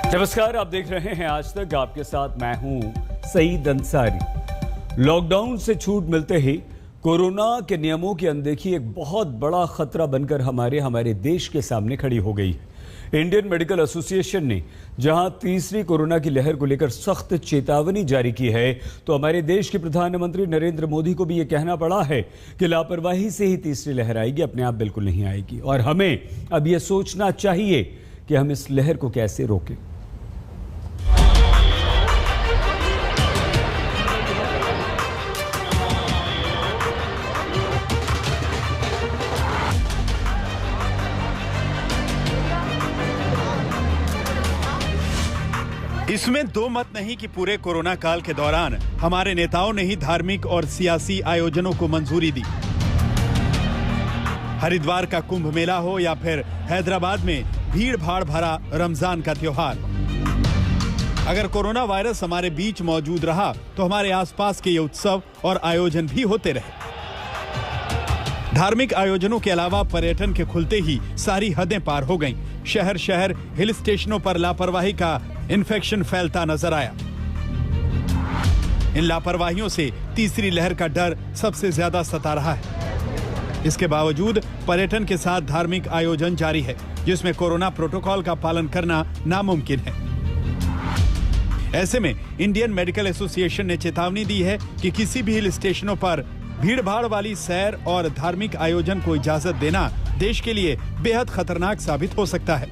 नमस्कार, आप देख रहे हैं आज तक। आपके साथ मैं हूं सईद अंसारी। लॉकडाउन से छूट मिलते ही कोरोना के नियमों की अनदेखी एक बहुत बड़ा खतरा बनकर हमारे देश के सामने खड़ी हो गई है। इंडियन मेडिकल एसोसिएशन ने जहां तीसरी कोरोना की लहर को लेकर सख्त चेतावनी जारी की है, तो हमारे देश के प्रधानमंत्री नरेंद्र मोदी को भी यह कहना पड़ा है कि लापरवाही से ही तीसरी लहर आएगी, अपने आप बिल्कुल नहीं आएगी। और हमें अब यह सोचना चाहिए कि हम इस लहर को कैसे रोकें। इसमें दो मत नहीं कि पूरे कोरोना काल के दौरान हमारे नेताओं ने ही धार्मिक और सियासी आयोजनों को मंजूरी दी। हरिद्वार का कुंभ मेला हो या फिर हैदराबाद में भीड़ भाड़ भरा रमजान का त्योहार, अगर कोरोना वायरस हमारे बीच मौजूद रहा तो हमारे आसपास के ये उत्सव और आयोजन भी होते रहे। धार्मिक आयोजनों के अलावा पर्यटन के खुलते ही सारी हदें पार हो गईं। शहर शहर हिल स्टेशनों पर लापरवाही का इन्फेक्शन फैलता नजर आया। इन लापरवाहियों से तीसरी लहर का डर सबसे ज्यादा सता रहा है। इसके बावजूद पर्यटन के साथ धार्मिक आयोजन जारी है, जिसमें कोरोना प्रोटोकॉल का पालन करना नामुमकिन है। ऐसे में इंडियन मेडिकल एसोसिएशन ने चेतावनी दी है कि किसी भी हिल स्टेशनों पर भीड़ भाड़ वाली सैर और धार्मिक आयोजन को इजाजत देना देश के लिए बेहद खतरनाक साबित हो सकता है।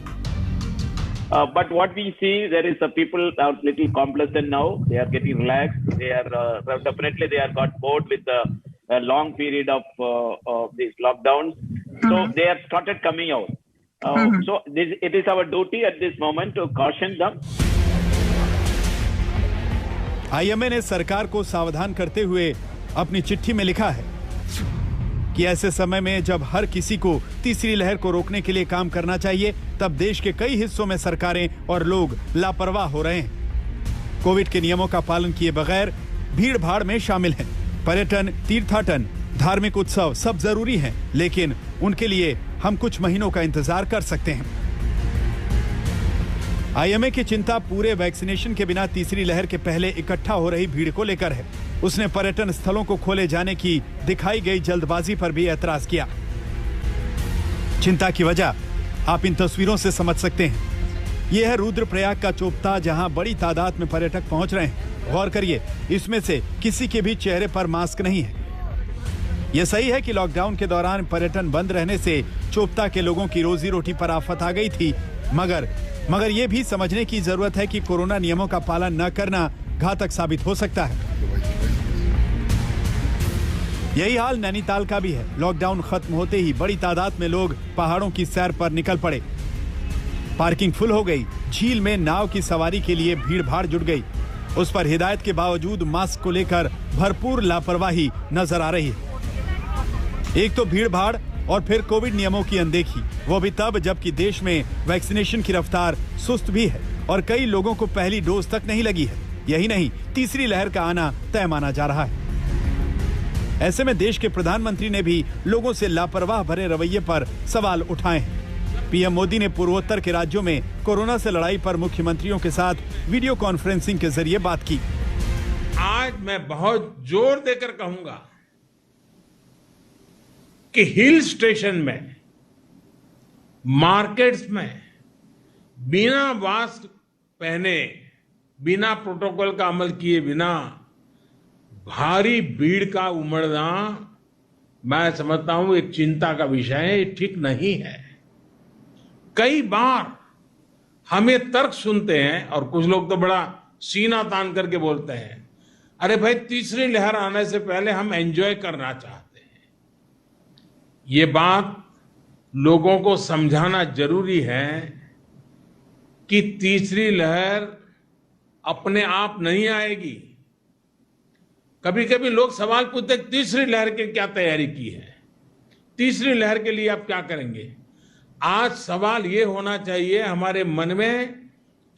But what we see, there is people are little complacent now. They are getting relaxed. They are definitely they are got bored with a long period of these lockdowns. So they have started coming out. So it is our duty at this moment to caution them. IMA ने सरकार को सावधान करते हुए अपनी चिट्ठी में लिखा है कि ऐसे समय में जब हर किसी को तीसरी लहर को रोकने के लिए काम करना चाहिए, तब देश के कई हिस्सों में सरकारें और लोग लापरवाह हो रहे हैं। कोविड के नियमों का पालन किए बगैर भीड़ भाड़ में शामिल हैं। पर्यटन, तीर्थाटन, धार्मिक उत्सव सब जरूरी हैं, लेकिन उनके लिए हम कुछ महीनों का इंतजार कर सकते हैं। IMA की चिंता पूरे वैक्सीनेशन के बिना तीसरी लहर के पहले इकट्ठा हो रही भीड़ को लेकर है। उसने पर्यटन स्थलों को खोले जाने की दिखाई गई जल्दबाजी पर भी ऐतराज किया। चिंता की वजह आप इन तस्वीरों से समझ सकते हैं। यह है रुद्रप्रयाग का चोपता, जहां बड़ी तादाद में पर्यटक पहुंच रहे हैं। गौर करिए, इसमें से किसी के भी चेहरे पर मास्क नहीं है। यह सही है कि लॉकडाउन के दौरान पर्यटन बंद रहने से चोपता के लोगों की रोजी रोटी पर आफत आ गई थी, मगर यह भी समझने की जरूरत है कि कोरोना नियमों का पालन न करना घातक साबित हो सकता है। यही हाल नैनीताल का भी है। लॉकडाउन खत्म होते ही बड़ी तादाद में लोग पहाड़ों की सैर पर निकल पड़े। पार्किंग फुल हो गई। झील में नाव की सवारी के लिए भीड़ भाड़ जुट गई। उस पर हिदायत के बावजूद मास्क को लेकर भरपूर लापरवाही नजर आ रही है। एक तो भीड़ भाड़ और फिर कोविड नियमों की अनदेखी, वो भी तब जबकि देश में वैक्सीनेशन की रफ्तार सुस्त भी है और कई लोगों को पहली डोज तक नहीं लगी है। यही नहीं, तीसरी लहर का आना तय माना जा रहा है। ऐसे में देश के प्रधानमंत्री ने भी लोगों से लापरवाह भरे रवैये पर सवाल उठाए हैं। पीएम मोदी ने पूर्वोत्तर के राज्यों में कोरोना से लड़ाई पर मुख्यमंत्रियों के साथ वीडियो कॉन्फ्रेंसिंग के जरिए बात की। आज मैं बहुत जोर देकर कहूंगा कि हिल स्टेशन में, मार्केट्स में बिना मास्क पहने, बिना प्रोटोकॉल का अमल किए बिना भारी भीड़ का उमड़ना, मैं समझता हूं एक चिंता का विषय है। ये ठीक नहीं है। कई बार हम ये तर्क सुनते हैं और कुछ लोग तो बड़ा सीना तान करके बोलते हैं, अरे भाई तीसरी लहर आने से पहले हम एंजॉय करना चाहते हैं। ये बात लोगों को समझाना जरूरी है कि तीसरी लहर अपने आप नहीं आएगी। कभी कभी लोग सवाल पूछते हैं, तीसरी लहर की क्या तैयारी की है, तीसरी लहर के लिए आप क्या करेंगे। आज सवाल ये होना चाहिए हमारे मन में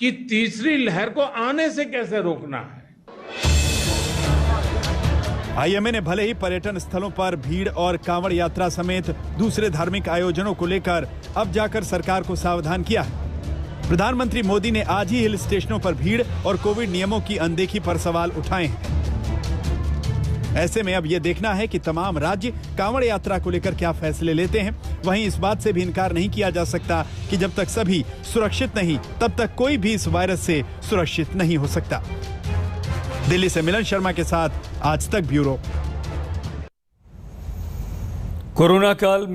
कि तीसरी लहर को आने से कैसे रोकना है। IMA ने भले ही पर्यटन स्थलों पर भीड़ और कांवड़ यात्रा समेत दूसरे धार्मिक आयोजनों को लेकर अब जाकर सरकार को सावधान किया है, प्रधानमंत्री मोदी ने आज ही हिल स्टेशनों पर भीड़ और कोविड नियमों की अनदेखी पर सवाल उठाए हैं। ऐसे में अब यह देखना है कि तमाम राज्य कांवड़ यात्रा को लेकर क्या फैसले लेते हैं। वहीं इस बात से भी इनकार नहीं किया जा सकता कि जब तक सभी सुरक्षित नहीं, तब तक कोई भी इस वायरस से सुरक्षित नहीं हो सकता। दिल्ली से मिलन शर्मा के साथ आज तक ब्यूरो। कोरोना काल